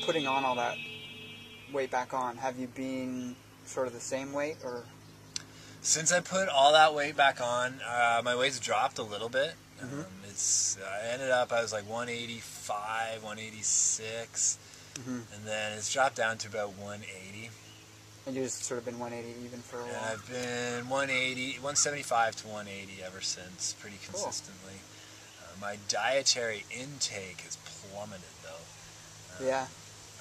putting on all that weight back on, have you been sort of the same weight, or? Since I put all that weight back on, my weight's dropped a little bit. Mm-hmm. I was like 185, 186, Mm-hmm. and then it's dropped down to about 180. And you've just sort of been 180 even for a while? And I've been 175 to 180 ever since, pretty consistently. Cool. My dietary intake has plummeted, though. Yeah.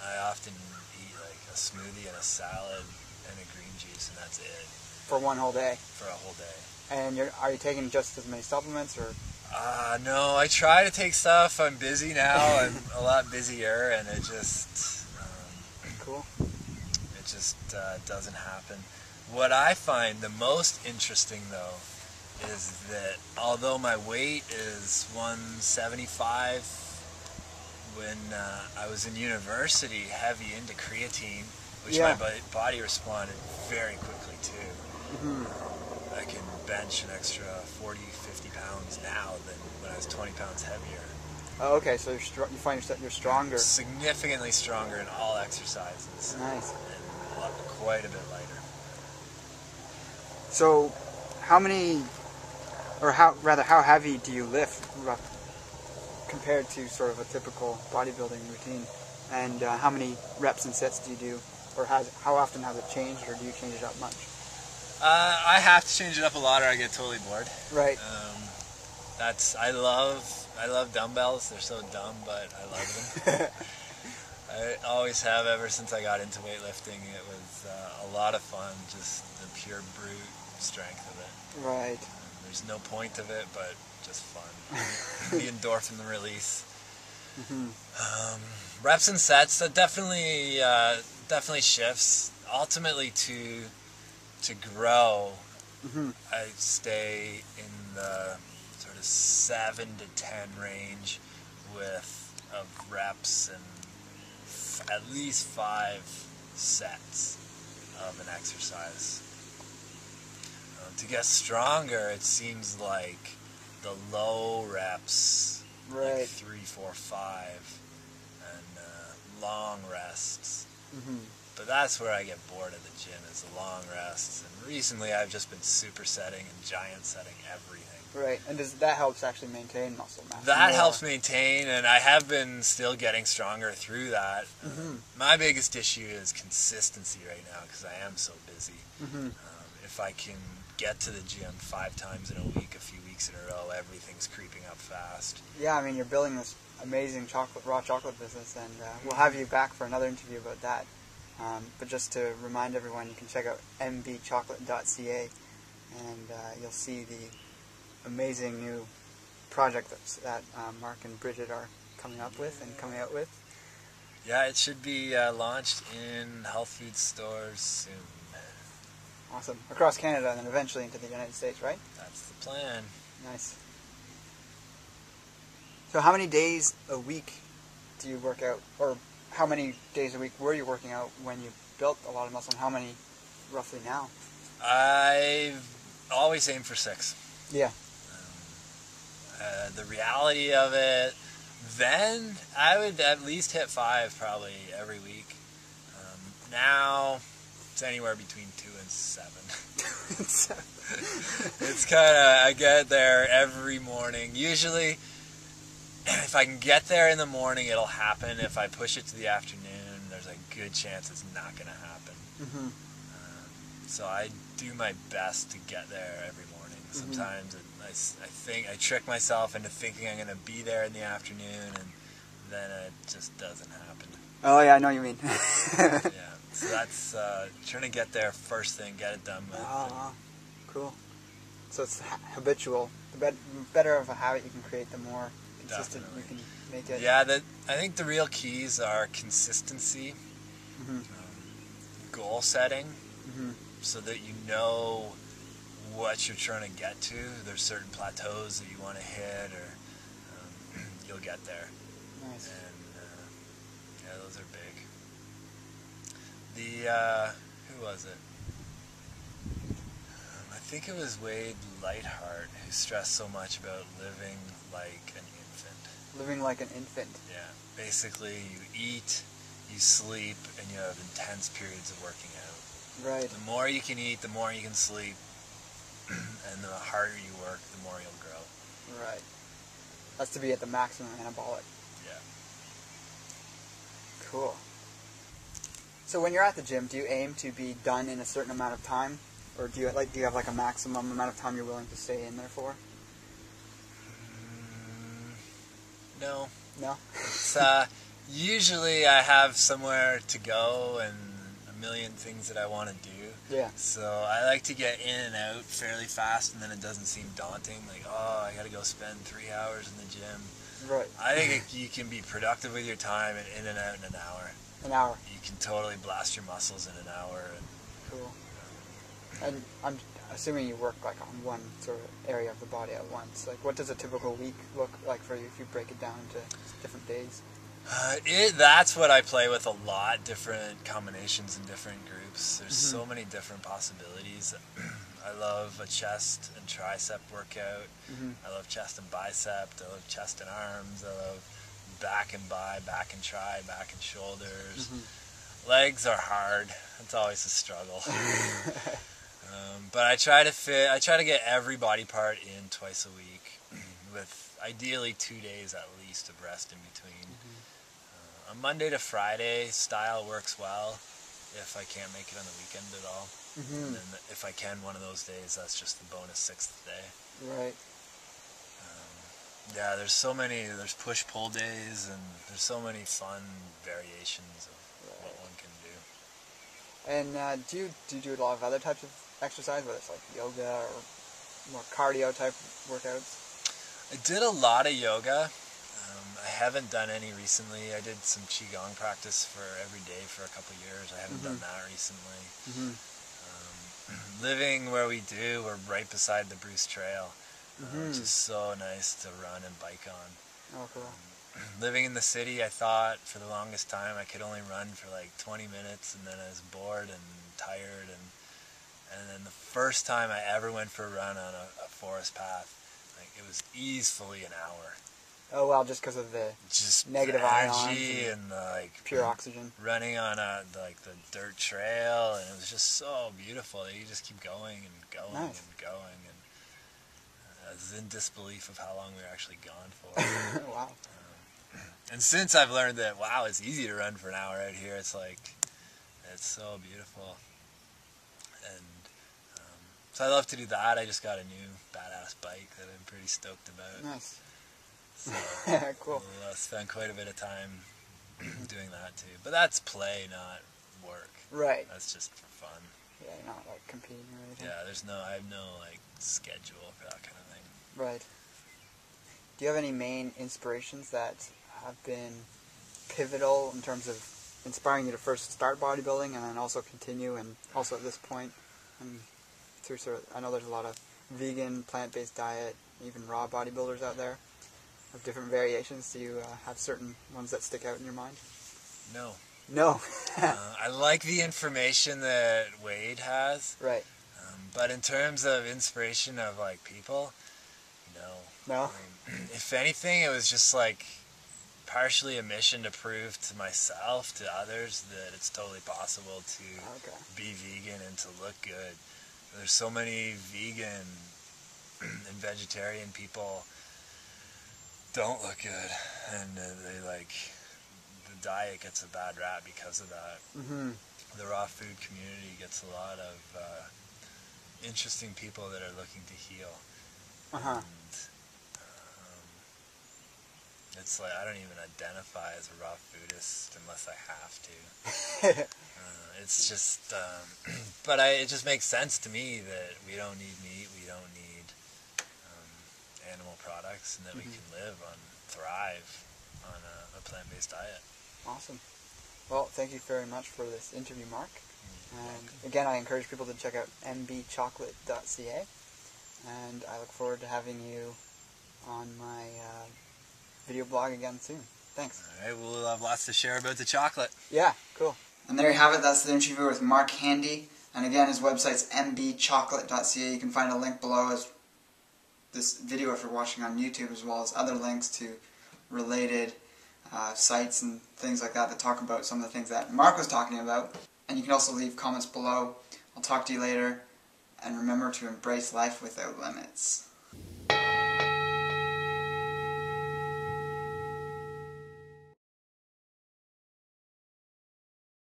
I often eat like a smoothie and a salad and a green juice, and that's it. For one whole day? For a whole day. And are you taking just as many supplements, or? No, I try to take stuff. I'm busy now. I'm a lot busier, and it just... Cool. It just doesn't happen. What I find the most interesting, though, is that although my weight is 175, when I was in university, heavy into creatine, which my body responded very quickly to. Mm-hmm. I can bench an extra 40, 50 pounds now than when I was 20 pounds heavier. Oh, okay, so you find yourself you're stronger. Significantly stronger in all exercises. Nice. And quite a bit lighter. So, how heavy do you lift compared to sort of a typical bodybuilding routine? And how many reps and sets do you do? Or how often has it changed, or do you change it up much? I have to change it up a lot or I get totally bored. Right. I love dumbbells. They're so dumb, but I love them. I always have ever since I got into weightlifting. It was a lot of fun, just the pure brute strength of it. Right. There's no point of it, but just fun. The endorphin release. Mm-hmm. Reps and sets, that definitely shifts. Ultimately, to grow, mm-hmm. I stay in the sort of 7 to 10 range of reps and at least 5 sets of an exercise. To get stronger, it seems like the low reps, right. like 3, 4, 5, and long rests. Mm-hmm. But that's where I get bored at the gym, is the long rests. And recently I've just been supersetting and giant setting everything. Right, and that helps actually maintain muscle mass? That helps maintain, and I have been still getting stronger through that. Mm-hmm. My biggest issue is consistency right now, because I am so busy. Mm-hmm. If I can get to the gym 5 times in a week, a few weeks in a row, everything's creeping up fast. Yeah, I mean, you're building this amazing raw chocolate business, and we'll have you back for another interview about that. But just to remind everyone, you can check out mbchocolate.ca, and you'll see the amazing new project that Mark and Bridget are coming out with. Yeah, it should be launched in health food stores soon. Awesome. Across Canada and then eventually into the United States, right? That's the plan. Nice. So how many days a week do you work out? Or how many days a week were you working out when you built a lot of muscle, and how many roughly now? I've always aimed for 6. Yeah. The reality of it, then I would at least hit 5 probably every week. Now it's anywhere between 2 and 7. It's kind of, I get there every morning. Usually, if I can get there in the morning, it'll happen. If I push it to the afternoon, there's a good chance it's not going to happen. Mm-hmm. So I do my best to get there every morning. Sometimes I trick myself into thinking I'm going to be there in the afternoon, and then it just doesn't happen. Oh yeah, I know what you mean. Yeah, so that's trying to get there first thing, get it done with. Cool. So it's habitual. The better of a habit you can create, the more consistent you can make it. Yeah, I think the real keys are consistency, goal setting, so that you know what you're trying to get to. There's certain plateaus that you want to hit, or you'll get there. Nice. And yeah, those are big. Who was it? I think it was Wade Lightheart who stressed so much about living like an infant. Living like an infant. Yeah. Basically, you eat, you sleep, and you have intense periods of working out. Right. The more you can eat, the more you can sleep, and the harder you work, the more you'll grow. Right. That's to be at the maximum anabolic. Yeah. Cool. So when you're at the gym, do you aim to be done in a certain amount of time, or do you have like a maximum amount of time you're willing to stay in there for? No. No. It's, usually I have somewhere to go and a million things that I want to do. Yeah. So I like to get in and out fairly fast, and then it doesn't seem daunting. Like, oh, I got to go spend 3 hours in the gym. Right. I think you can be productive with your time and in and out in an hour. An hour. You can totally blast your muscles in an hour. And, cool. And I'm assuming you work like on one sort of area of the body at once. Like, what does a typical week look like for you if you break it down into different days? That's what I play with a lot, different combinations in different groups. There's so many different possibilities. I love a chest and tricep workout. I love chest and bicep. I love chest and arms. I love back and bi, back and tri, back and shoulders. Legs are hard. It's always a struggle. But I try to get every body part in twice a week, with ideally 2 days at least of rest in between. A Monday to Friday style works well if I can't make it on the weekend at all. And then if I can one of those days, that's just the bonus 6th day. Right. Yeah, there's push-pull days, and there's so many fun variations of what one can do. And do you do a lot of other types of exercise, whether it's like yoga or more cardio type workouts? I did a lot of yoga. I haven't done any recently. I did some qigong practice for every day for a couple of years. I haven't done that recently. Living where we do, we're right beside the Bruce Trail, which is so nice to run and bike on. Oh, cool. Living in the city, I thought for the longest time I could only run for like 20 minutes, and then I was bored and tired. And then the first time I ever went for a run on a forest path, like, it was easily an hour. Oh, well, just because of the negative energy ions and the, pure oxygen. Running on the dirt trail, and it was just so beautiful. You just keep going and going and going, and I was in disbelief of how long we were actually gone for. Wow. And since I've learned that, wow, it's easy to run for an hour out here, it's like, it's so beautiful. And so I love to do that. I just got a new badass bike that I'm pretty stoked about. Nice. So cool. I'll spend quite a bit of time doing that too. But that's play, not work. Right. That's just for fun. Yeah, you're not like competing or anything. Yeah, I have no like schedule for that kind of thing. Right. Do you have any main inspirations that have been pivotal in terms of inspiring you to first start bodybuilding and then also continue, and also at this point, and through I know there's a lot of vegan, plant-based diet, even raw bodybuilders out there of different variations. Do you have certain ones that stick out in your mind? No. No. I like the information that Wade has. Right. But in terms of inspiration of like people, no. No? I mean, if anything, it was just like partially a mission to prove to myself, to others, that it's totally possible to be vegan and to look good. There's so many vegan and vegetarian people don't look good, and they like, the diet gets a bad rap because of that. The raw food community gets a lot of interesting people that are looking to heal. And, it's like, I don't even identify as a raw foodist unless I have to. It's just, but it just makes sense to me that we don't need meat, we don't need animal products, and that we can thrive on a plant-based diet. Awesome. Well, thank you very much for this interview, Mark. And again, I encourage people to check out mbchocolate.ca, and I look forward to having you on my video blog again soon. Thanks. All right, we'll have lots to share about the chocolate. Yeah, cool. And there you have it. That's the interview with Mark Handy. And again, his website's mbchocolate.ca. You can find a link below as this video if you're watching on YouTube, as well as other links to related sites and things like that that talk about some of the things that Mark was talking about. And you can also leave comments below. I'll talk to you later, and remember to embrace life without limits.